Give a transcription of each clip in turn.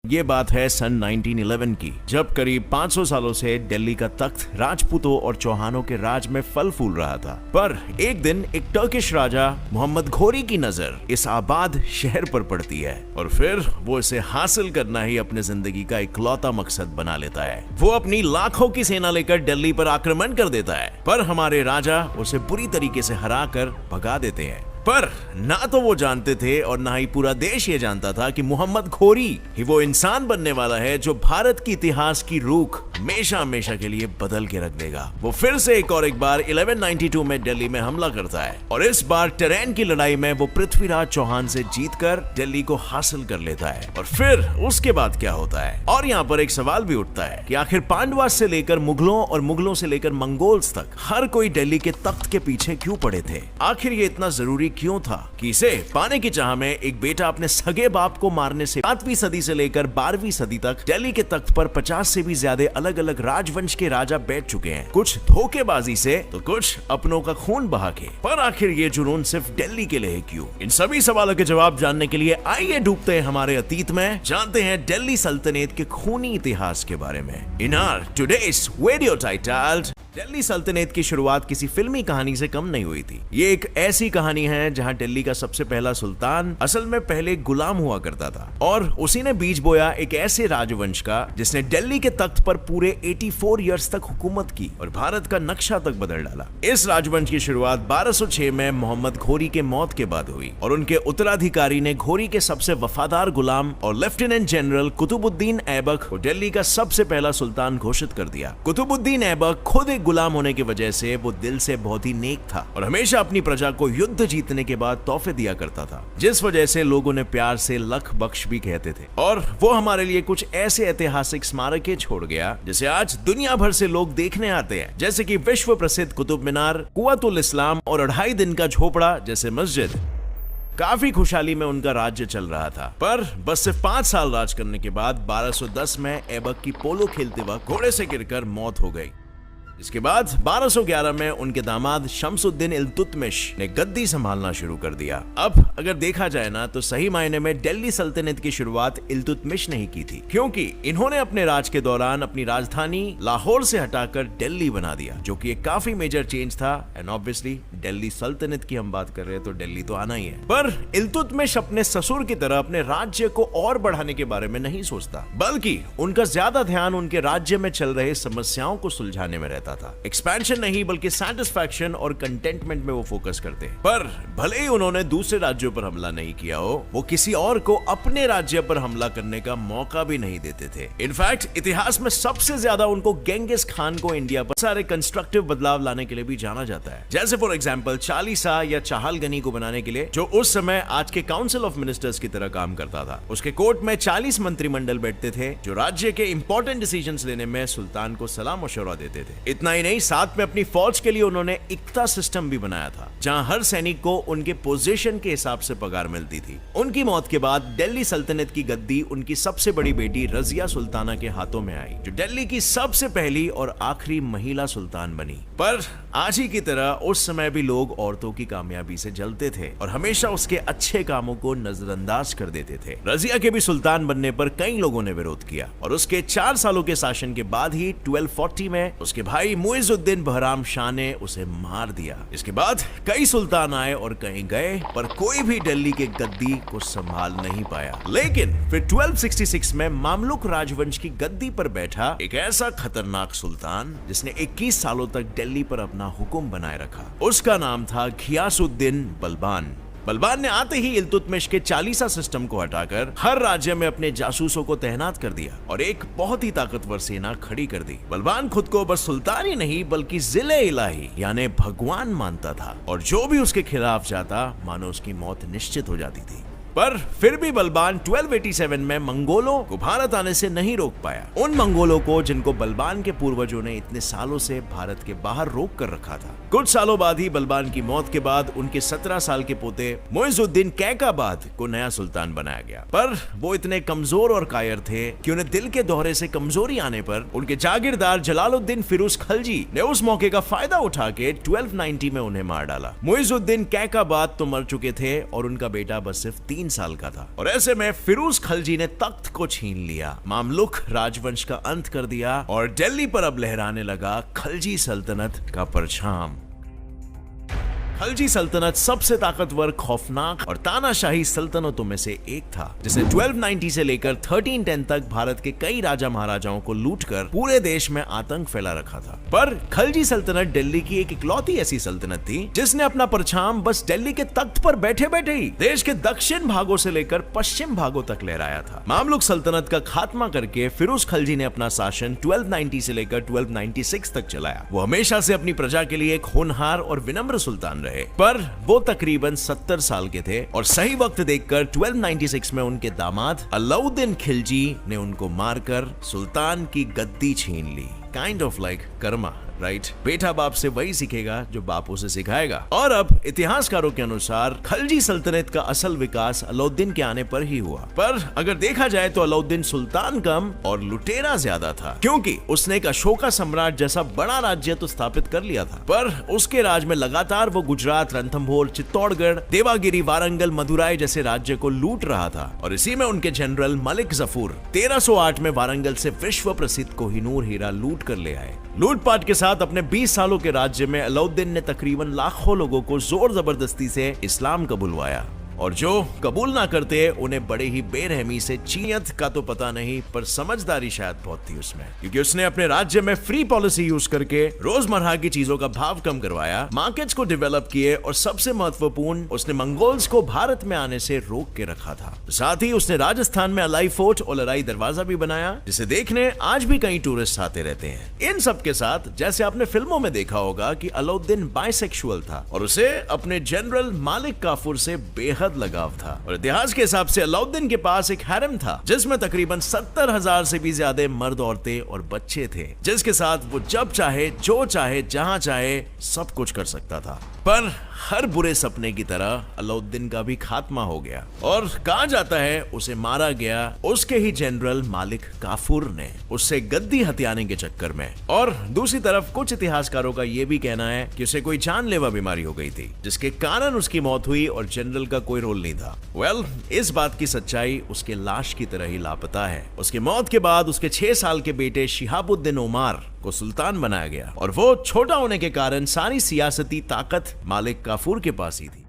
ये बात है सन 1911 की, जब करीब 500 सालों से दिल्ली का तख्त राजपूतों और चौहानों के राज में फल फूल रहा था। पर एक दिन एक टर्किश राजा मोहम्मद घोरी की नजर इस आबाद शहर पर पड़ती है और फिर वो इसे हासिल करना ही अपने जिंदगी का इकलौता मकसद बना लेता है। वो अपनी लाखों की सेना लेकर दिल्ली पर आक्रमण कर देता है, पर हमारे राजा उसे बुरी तरीके से हरा कर भगा देते हैं। पर ना तो वो जानते थे और ना ही पूरा देश ये जानता था कि मोहम्मद घोरी ही वो इंसान बनने वाला है जो भारत की इतिहास की रूख हमेशा हमेशा के लिए बदल के रख देगा। वो फिर से एक बार 1192 में दिल्ली में हमला करता है और इस बार टरेन की लड़ाई में वो पृथ्वीराज चौहान से जीतकर दिल्ली को हासिल कर लेता है। और फिर उसके बाद क्या होता है? और यहाँ पर एक सवाल भी उठता है कि आखिर पांडवास से लेकर मुगलों और मुगलों से लेकर मंगोल्स तक हर कोई दिल्ली के तख्त के पीछे क्यों पड़े थे? आखिर ये इतना जरूरी क्यों था कि इसे पाने की चाह में एक बेटा अपने सगे बाप को मारने से 7वीं सदी से लेकर 12वीं सदी तक दिल्ली के तख्त पर 50 से भी ज्यादा अलग अलग राजवंश के राजा बैठ चुके हैं, कुछ धोखेबाजी से तो कुछ अपनों का खून बहा के। पर आखिर ये जुनून सिर्फ दिल्ली के लिए क्यों? इन सभी सवालों के जवाब जानने के लिए आइए डूबते हैं हमारे अतीत में, जानते हैं दिल्ली सल्तनत के खूनी इतिहास के बारे में। In our today's video titled Delhi सल्तनत की शुरुआत किसी फिल्मी कहानी से कम नहीं हुई थी। ये एक ऐसी कहानी है जहां दिल्ली का सबसे पहला सुल्तान असल में पहले गुलाम हुआ करता था और उसी ने बीज बोया एक ऐसे राजवंश का जिसने दिल्ली के तख्त पर पूरे 84 इयर्स तक हुकूमत की और भारत का नक्शा तक बदल डाला। इस राजवंश की शुरुआत 1206 में मोहम्मद घोरी के मौत के बाद हुई और उनके उत्तराधिकारी ने घोरी के सबसे वफादार गुलाम और लेफ्टिनेंट जनरल कुतुबुद्दीन ऐबक को दिल्ली का सबसे पहला सुल्तान घोषित कर दिया। कुतुबुद्दीन ऐबक खुद गुलाम होने की वजह से वो दिल से बहुत ही नेक था और हमेशा अपनी प्रजा को युद्ध जीतने के बाद तोहफे दिया करता था, जिस वजह से लोग उन्हें प्यार से लख बख्श भी कहते थे। और वो हमारे लिए कुछ ऐसे ऐतिहासिक स्मारकें छोड़ गया जिसे आज दुनिया भर से लोग देखने आते हैं, जैसे कि विश्व प्रसिद्ध कुतुब मीनार, कुव्वतुल इस्लाम और 2.5 दिन का झोपड़ा जैसे मस्जिद। काफी खुशहाली में उनका राज्य चल रहा था, पर बस सिर्फ 5 साल राज करने के बाद 1210 में ऐबक की पोलो खेलते वक्त घोड़े से गिरकर मौत हो गई। इसके बाद 1211 में उनके दामाद शमसुद्दीन इल्तुतमिश ने गद्दी संभालना शुरू कर दिया। अब अगर देखा जाए ना तो सही मायने में दिल्ली सल्तनत की शुरुआत इल्तुतमिश ने ही की थी, क्योंकि इन्होंने अपने राज के दौरान अपनी राजधानी लाहौर से हटाकर दिल्ली बना दिया, जो कि एक काफी मेजर चेंज था। एंड ऑब्वियसली दिल्ली सल्तनत की हम बात कर रहे हैं तो दिल्ली तो आना ही है। पर इल्तुतमिश अपने ससुर की तरह अपने राज्य को और बढ़ाने के बारे में नहीं सोचता, बल्कि उनका ज्यादा ध्यान उनके राज्य में चल रहे समस्याओं को सुलझाने में रहता था। एक्सपेंशन नहीं बल्कि सैटिस्फैक्शन और कंटेंटमेंट में वो फोकस करते हैं। पर भले ही उन्होंने दूसरे राज्यों पर हमला नहीं किया हो, वो किसी और को अपने राज्य पर हमला करने का मौका भी नहीं देते थे। इनफैक्ट इतिहास में सबसे ज्यादा उनको गेंगिस खान को इंडिया पर सारे कंस्ट्रक्टिव बदलाव लाने के लिए भी जाना जाता है, जैसे फॉर एग्जांपल चालीसा या चाहलगनी को बनाने के लिए, जो उस समय आज के काउंसिल ऑफ मिनिस्टर्स की तरह काम करता था। उसके कोर्ट में 40 मंत्रिमंडल बैठते थे जो राज्य के इंपॉर्टेंट डिसीजंस लेने में सुल्तान को सलाह मशवरा देते थे। इतना ही नहीं, साथ में अपनी फौज के लिए उन्होंने इक्ता सिस्टम भी बनाया था, जहां हर सैनिक को उनके पोजीशन के हिसाब से पगार मिलती थी। उनकी मौत के बाद दिल्ली सल्तनत की गद्दी उनकी सबसे बड़ी बेटी रजिया सुल्ताना के हाथों में आई, जो दिल्ली की सबसे पहली और आखिरी महिला सुल्तान बनी। पर आज ही की तरह उस समय भी लोग औरतों की कामयाबी से जलते थे और हमेशा उसके अच्छे कामों को नजरअंदाज कर देते थे। रजिया के भी सुल्तान बनने पर कई लोगों ने विरोध किया और उसके 4 सालों के शासन के बाद ही 1240 में उसके भाई मुइजुद्दीन बहराम शाह ने उसे मार दिया। इसके बाद कई सुल्तान आए और कहीं गए, पर कोई भी दिल्ली के गद्दी को संभाल नहीं पाया। लेकिन फिर 1266 में मामलुक राजवंश की गद्दी पर बैठा एक ऐसा खतरनाक सुल्तान जिसने 21 सालों तक दिल्ली पर अपना हुक्म बनाए रखा। उसका नाम था घियासुद्दीन बलबान। बलबान ने आते ही इल्तुतमिश के चालीसा सिस्टम को हटाकर हर राज्य में अपने जासूसों को तैनात कर दिया और एक बहुत ही ताकतवर सेना खड़ी कर दी। बलबान खुद को बस सुल्तान ही नहीं बल्कि जिले इलाही यानी भगवान मानता था और जो भी उसके खिलाफ जाता मानो उसकी मौत निश्चित हो जाती थी। पर फिर भी बलबान 1287 में मंगोलों को भारत आने से नहीं रोक पाया। उन मंगोलों को जिनको बलबान के पूर्वजों ने इतने सालों से भारत के बाहर रोक कर रखा था। कुछ सालों बाद ही बलबान की मौत के बाद उनके 17 साल के पोते मुइजुद्दीन कैकाबाद को नया सुल्तान बनाया गया। पर वो इतने कमजोर और कायर थे कि उन्हें दिल के दौरे से कमजोरी आने पर उनके जागीरदार जलालुद्दीन फिरोज खलजी ने उस मौके का फायदा उठा के 1290 में उन्हें मार डाला। मुइजुद्दीन कैकाबाद तो मर चुके थे और उनका बेटा बस सिर्फ 3 साल का था। और ऐसे में फिरोज खलजी ने तख्त को छीन लिया, मामलुक राजवंश का अंत कर दिया और दिल्ली पर अब लहराने लगा खलजी सल्तनत का परछाम। खलजी सल्तनत सबसे ताकतवर, खौफनाक और तानाशाही सल्तनतों में से एक था, जिसने 1290 से लेकर 1310 तक भारत के कई राजा महाराजाओं को लूटकर पूरे देश में आतंक फैला रखा था। पर खलजी सल्तनत दिल्ली की एक इकलौती ऐसी सल्तनत थी जिसने अपना परछाम बस दिल्ली के तख्त पर बैठे बैठे ही देश के दक्षिण भागों से लेकर पश्चिम भागों तक लहराया था। मामलुक सल्तनत का खात्मा करके फिरोज खलजी ने अपना शासन 1290 से लेकर 1296 तक चलाया। वो हमेशा से अपनी प्रजा के लिए एक होनहार और विनम्र सुल्तान रहे, पर वो तकरीबन 70 साल के थे और सही वक्त देखकर 1296 में उनके दामाद अलाउद्दीन खिलजी ने उनको मारकर सुल्तान की गद्दी छीन ली। Kind of like karma, right? बेटा बाप से वही सीखेगा जो बाप उसे सिखाएगा। और अब इतिहासकारों के अनुसार खलजी सल्तनत का असल विकास अलाउद्दीन के आने पर ही हुआ। पर अगर देखा जाए तो अलाउद्दीन सुल्तान कम और लुटेरा ज्यादा था, क्योंकि उसने एक अशोका सम्राट जैसा बड़ा राज्य तो स्थापित कर लिया था, पर उसके राज में लगातार वो गुजरात, रणथंभौर, चित्तौड़गढ़, देवागिरी, वारंगल, मदुराई जैसे राज्य को लूट रहा था। और इसी में उनके जनरल मलिक जफूर 1308 में वारंगल से विश्व प्रसिद्ध कोहिनूर हीरा लूट कर ले आए। लूटपाट के साथ अपने 20 सालों के राज्य में अलाउद्दीन ने तकरीबन लाखों लोगों को जोर जबरदस्ती से इस्लाम कबूलवाया, और जो कबूल ना करते उन्हें बड़े ही बेरहमी से, चीनियत का तो पता नहीं पर समझदारी शायद बहुत थी उसमें, क्योंकि उसने अपने राज्य में फ्री पॉलिसी यूज करके रोजमर्रा की चीजों का भाव कम करवाया, मार्केट्स को डेवलप किए और सबसे महत्वपूर्ण, उसने मंगोल्स को भारत में आने से रोक के रखा था। साथ ही उसने राजस्थान में अलाई फोर्ट और लड़ाई दरवाजा भी बनाया, जिसे देखने आज भी कई टूरिस्ट आते रहते हैं। इन सब के साथ जैसे आपने फिल्मों में देखा होगा कि अलाउद्दीन बाइसेक्सुअल था और उसे अपने जनरल मालिक काफूर से बेहद लगाव था। और इतिहास के हिसाब से अलाउद्दीन के पास एक हैरम था जिसमें तकरीबन 70,000 से भी ज्यादा मर्द, औरतें और बच्चे थे, जिसके साथ वो जब चाहे, जो चाहे, जहां चाहे सब कुछ कर सकता था। पर हर बुरे सपने की तरह अलाउद्दीन का भी खात्मा हो गया और कहा जाता है उसे मारा गया उसके ही जनरल मालिक काफूर ने, उससे गद्दी हथियाने के चक्कर में। और दूसरी तरफ कुछ इतिहासकारों का यह भी कहना है कि उसे कोई जानलेवा बीमारी हो गई थी जिसके कारण उसकी मौत हुई और जनरल का कोई रोल नहीं था। वेल, इस बात की सच्चाई उसके लाश की तरह ही लापता है। उसकी मौत के बाद उसके 6 साल के बेटे शिहाबुद्दीन ओमार को सुल्तान बनाया गया और वो छोटा होने के कारण सारी सियासती ताकत मालिक काफूर के पास ही थी।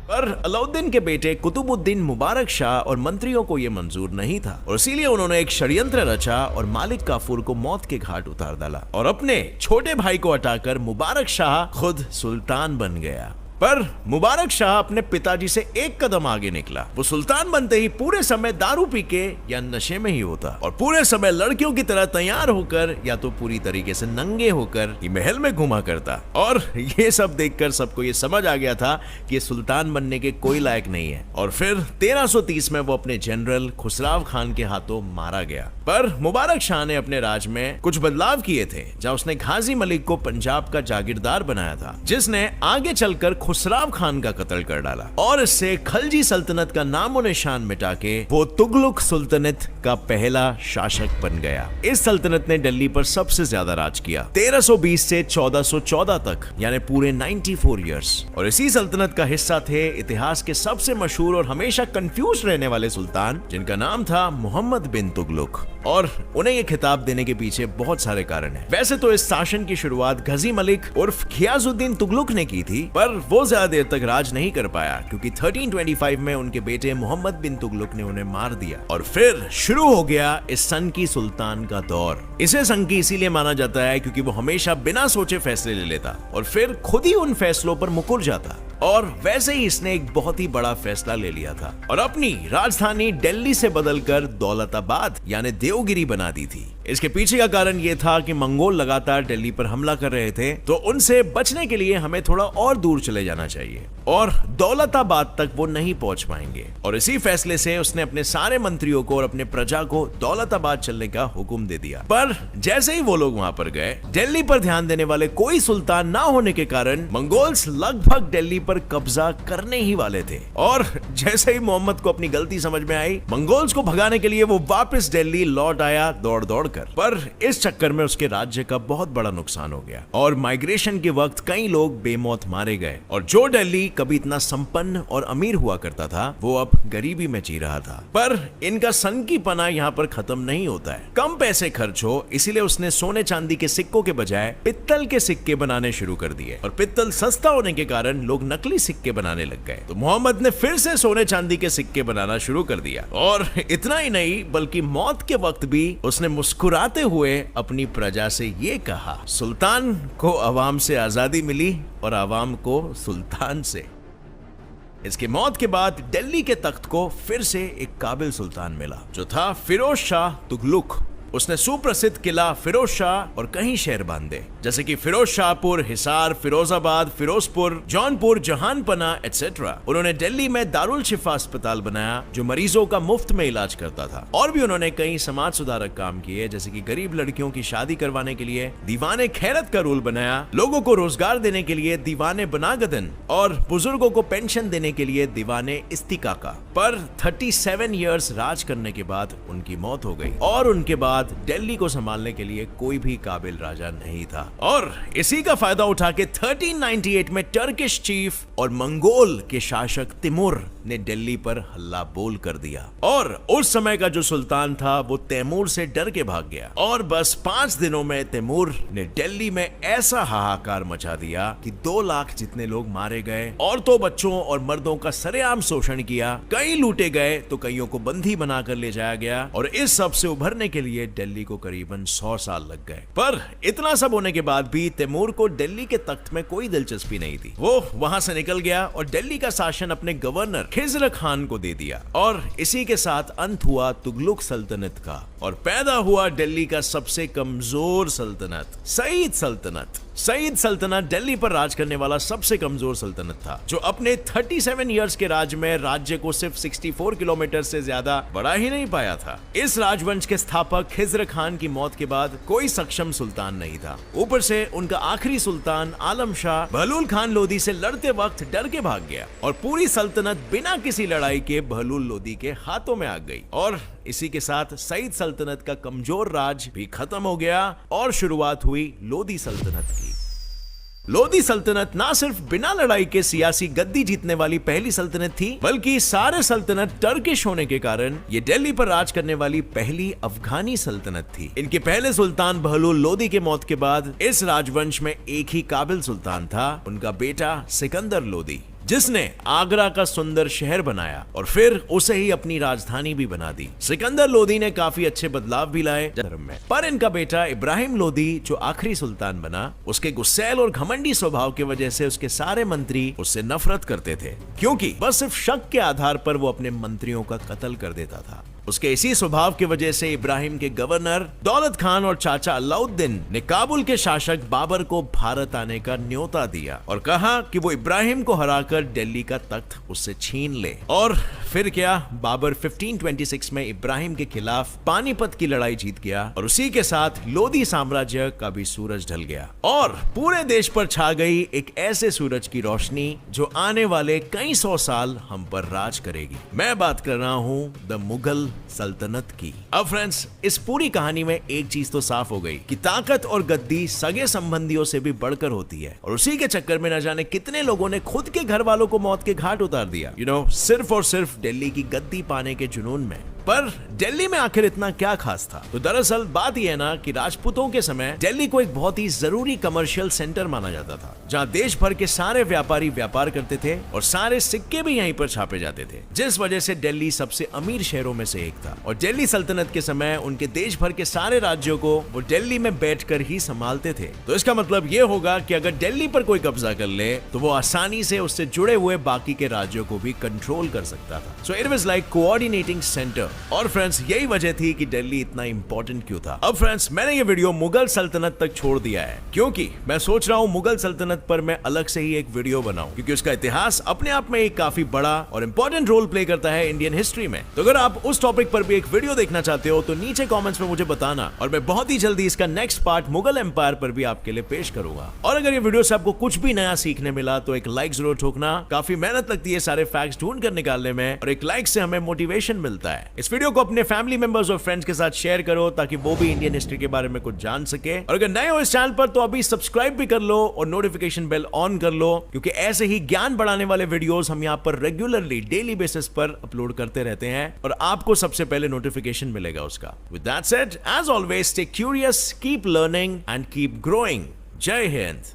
पर अलाउद्दीन के बेटे कुतुबुद्दीन मुबारक शाह और मंत्रियों को यह मंजूर नहीं था और इसीलिए उन्होंने एक षड्यंत्र रचा और मालिक काफूर को मौत के घाट उतार डाला और अपने छोटे भाई को हटाकर मुबारक शाह खुद सुल्तान बन गया। पर मुबारक शाह अपने पिताजी से एक कदम आगे निकला। वो सुल्तान बनते ही पूरे समय दारू पी के या नशे में ही होता और पूरे समय लड़कियों की तरह तैयार होकर या तो पूरी तरीके से नंगे होकर ही महल में घुमा करता। और ये सब देखकर सबको ये समझ आ गया था कि सुल्तान बनने के कोई लायक नहीं है। और फिर 1330 में वो अपने जनरल खुसराव खान के हाथों मारा गया। पर मुबारक शाह ने अपने राज में कुछ बदलाव किए थे, जहां उसने गाजी मलिक को पंजाब का जागीरदार बनाया था, जिसने आगे चलकर खुसराव खान का कत्ल कर डाला और इससे खलजी सल्तनत का नामो निशान मिटा के वो तुगलक सुल्तनत का पहला शासक बन गया। इस सल्तनत ने दिल्ली पर सबसे ज्यादा राज किया 1320 से 1414 तक, यानी पूरे 94 इयर्स। और इसी सल्तनत का हिस्सा थे इतिहास के सबसे मशहूर और हमेशा कंफ्यूज रहने वाले सुल्तान, जिनका नाम था मोहम्मद बिन तुगलक। और उन्हें ये खिताब देने के पीछे बहुत सारे कारण हैं। वैसे तो इस शासन की शुरुआत गाजी मलिक उर्फ घियाजुद्दीन तुगलक ने की थी, पर वो ज्यादा देर तक राज नहीं कर पाया क्योंकि 1325 में उनके बेटे मोहम्मद बिन तुगलक ने उन्हें मार दिया और फिर शुरू हो गया इस सनकी सुल्तान का दौर। इसे सनकी इसीलिए माना जाता है क्योंकि वो हमेशा बिना सोचे फैसले ले लेता और फिर खुद ही उन फैसलों पर मुकर जाता। और वैसे ही इसने एक बहुत ही बड़ा फैसला ले लिया था और अपनी राजधानी दिल्ली से बदलकर दौलताबाद यानी देवगिरी बना दी थी। इसके पीछे का कारण यह था कि मंगोल लगातार दिल्ली पर हमला कर रहे थे, तो उनसे बचने के लिए हमें थोड़ा और दूर चले जाना चाहिए और दौलताबाद तक वो नहीं पहुंच पाएंगे। और इसी फैसले से उसने अपने सारे मंत्रियों को और अपने प्रजा को दौलताबाद चलने का हुक्म दे दिया। पर जैसे ही वो लोग वहां पर गए, दिल्ली पर ध्यान देने वाले कोई सुल्तान ना होने के कारण मंगोल्स लगभग दिल्ली पर कब्जा करने ही वाले थे। और जैसे ही मोहम्मद को अपनी गलती समझ में आई, मंगोल्स को भगाने के लिए वो वापस दिल्ली लौट आया दौड़ दौड़ कर। पर इस चक्कर में उसके राज्य का बहुत बड़ा नुकसान हो गया और माइग्रेशन के वक्त कई लोग बेमौत मारे गए। और जो दिल्ली कभी इतना संपन्न और अमीर हुआ करता था, वो अब गरीबी में जी रहा था। पर इनका सनकीपना यहाँ पर खत्म नहीं होता है। कम पैसे खर्च हो, इसीलिए उसने सोने चांदी के सिक्कों के बजाय पित्तल के सिक्के बनाने शुरू कर दिए। और पित्तल सस्ता होने के कारण लोग नकली सिक्के बनाने लग गए। तो मोहम्मद ने फिर से सोने चांदी के सिक्के बनाना शुरू कर दिया। और इतना ही नहीं, बल्कि मौत के वक्त भी उसने मुस्कुराते हुए अपनी प्रजा से ये कहा, सुल्तान को अवाम से आजादी मिली और अवाम को सुल्तान से। इसकी मौत के बाद दिल्ली के तख्त को फिर से एक काबिल सुल्तान मिला, जो था फिरोज शाह तुगलक। उसने सुप्रसिद्ध किला फिरोज शाह और कई शहर बांधे, जैसे कि फिरोज शाहपुर, हिसार, फिरोजाबाद, फिरोजपुर, जौनपुर, जहानपना एटसेट्रा। उन्होंने दिल्ली में दारुल शिफा अस्पताल बनाया, जो मरीजों का मुफ्त में इलाज करता था। और भी उन्होंने कई समाज सुधारक काम किए, जैसे कि गरीब लड़कियों की शादी करवाने के लिए दीवाने खैरत का रूल बनाया, लोगों को रोजगार देने के लिए दीवाने बनागदन, और बुजुर्गों को पेंशन देने के लिए दीवाने इस्तिकाका। पर 37 इयर्स राज करने के बाद उनकी मौत हो गई और उनके बाद दिल्ली को संभालने के लिए कोई भी काबिल राजा नहीं था। और इसी का फायदा उठा के 1398 में टर्किश चीफ और मंगोल के शासक तिमुर ने दिल्ली पर हल्ला बोल कर दिया। और उस समय का जो सुल्तान था, वो तैमूर से डर के भाग गया। और बस 5 दिनों में तैमूर ने दिल्ली में ऐसा हाहाकार मचा दिया कि 2 लाख जितने लोग मारे गए, औरतों, बच्चों और मर्दों का सरेआम शोषण किया, कई लूटे गए तो कईयों को बंदी बनाकर ले जाया गया। और इस सब से उभरने के लिए दिल्ली को करीबन 100 साल लग गए। पर इतना सब होने के बाद भी तैमूर को दिल्ली के तख्त में कोई दिलचस्पी नहीं थी। वो वहां से निकल गया और दिल्ली का शासन अपने गवर्नर खिज़र खान को दे दिया। और इसी के साथ अंत हुआ तुगलक सल्तनत का और पैदा हुआ दिल्ली का सबसे कमजोर सल्तनत, सईद सल्तनत। सईद सल्तनत दिल्ली पर राज करने वाला सबसे कमजोर सल्तनत था, जो अपने 37 इयर्स के राज में राज्य को सिर्फ 64 किलोमीटर से ज्यादा बढ़ा ही नहीं पाया था। इस राजवंश के स्थापक खिज़र खान की मौत के बाद कोई सक्षम सुल्तान नहीं था। ऊपर से उनका आखिरी सुल्तान आलम शाह बहलूल खान लोदी से लड़ते वक्त डर के भाग गया और पूरी सल्तनत बिना किसी लड़ाई के बहलूल लोदी के हाथों में आ गई। और इसी के साथ सईद सल्तनत का कमजोर राज भी खत्म हो गया और शुरुआत हुई लोदी सल्तनत की। लोदी सल्तनत ना सिर्फ बिना लड़ाई के सियासी गद्दी जीतने वाली पहली सल्तनत थी, बल्कि सारे सल्तनत टर्किश होने के कारण ये दिल्ली पर राज करने वाली पहली अफगानी सल्तनत थी। इनके पहले सुल्तान बहलूल लोदी के मौत के बाद इस राजवंश में एक ही काबिल सुल्तान था, उनका बेटा सिकंदर लोदी, जिसने आगरा का सुंदर शहर बनाया और फिर उसे ही अपनी राजधानी भी बना दी। सिकंदर लोदी ने काफी अच्छे बदलाव भी लाए धर्म में। पर इनका बेटा इब्राहिम लोदी, जो आखिरी सुल्तान बना, उसके गुस्सैल और घमंडी स्वभाव की वजह से उसके सारे मंत्री उससे नफरत करते थे, क्योंकि बस सिर्फ शक के आधार पर वो अपने मंत्रियों का कत्ल कर देता था। उसके इसी स्वभाव की वजह से इब्राहिम के गवर्नर दौलत खान और चाचा अलाउद्दीन ने काबुल के शासक बाबर को भारत आने का न्योता दिया और कहा कि वो इब्राहिम को हराकर दिल्ली का तख्त उससे छीन ले। और फिर क्या, बाबर 1526 में इब्राहिम के खिलाफ पानीपत की लड़ाई जीत गया और उसी के साथ लोदी साम्राज्य का भी सूरज ढल गया और पूरे देश पर छा गई एक ऐसे सूरज की रोशनी जो आने वाले कई 100 साल हम पर राज करेगी। मैं बात कर रहा हूँ द मुगल सल्तनत की। अब फ्रेंड्स, इस पूरी कहानी में एक चीज तो साफ हो गई कि ताकत और गद्दी सगे संबंधियों से भी बढ़कर होती है और उसी के चक्कर में न जाने कितने लोगों ने खुद के घर वालों को मौत के घाट उतार दिया, सिर्फ और सिर्फ दिल्ली की गद्दी पाने के जुनून में। पर दिल्ली में आखिर इतना क्या खास था? तो दरअसल बात यह है ना कि राजपूतों के समय दिल्ली को एक बहुत ही जरूरी कमर्शियल सेंटर माना जाता था, जहां देश भर के सारे व्यापारी व्यापार करते थे और सारे सिक्के भी यहीं पर छापे जाते थे, जिस वजह से दिल्ली सबसे अमीर शहरों में से एक था। और दिल्ली सल्तनत के समय उनके देश भर के सारे राज्यों को वो दिल्ली में बैठकर ही संभालते थे। तो इसका मतलब ये होगा कि अगर दिल्ली पर कोई कब्जा कर ले तो वो आसानी से उससे जुड़े हुए बाकी के राज्यों को भी कंट्रोल कर सकता था। So it was like coordinating centre. और फ्रेंड्स, फ्रेंड्स यही वजह थी कि दिल्ली इतना इंपॉर्टेंट क्यों था। अब फ्रेंड्स मैंने ये वीडियो मुगल सल्तनत तक छोड़ दिया है क्योंकि मैं सोच रहा हूँ मुगल सल्तनत पर मैं अलग से ही एक वीडियो बनाऊं, क्योंकि उसका इतिहास अपने आप में एक काफी बड़ा और इंपॉर्टेंट रोल प्ले करता है इंडियन हिस्ट्री में। तो अगर आप उस टॉपिक पर भी एक वीडियो देखना चाहते हो तो नीचे कमेंट्स में मुझे बताना और मैं बहुत ही जल्दी इसका नेक्स्ट पार्ट मुगल एम्पायर पर भी आपके लिए पेश करूंगा। और अगर ये वीडियो से आपको कुछ भी नया सीखने मिला तो एक लाइक जरूर ठोकना। काफी मेहनत लगती है सारे फैक्ट्स ढूंढ कर निकालने में और एक लाइक से हमें मोटिवेशन मिलता है। इस वीडियो को अपने फैमिली मेंबर्स और फ्रेंड्स के साथ शेयर करो ताकि वो भी इंडियन हिस्ट्री के बारे में कुछ जान सके। और अगर नए हो इस चैनल पर तो अभी सब्सक्राइब भी कर लो और नोटिफिकेशन बेल ऑन कर लो, क्योंकि ऐसे ही ज्ञान बढ़ाने वाले वीडियोस हम यहाँ पर रेगुलरली डेली बेसिस पर अपलोड करते रहते हैं और आपको सबसे पहले नोटिफिकेशन मिलेगा उसका। With that said, as always stay curious, keep learning and keep growing. जय हिंद।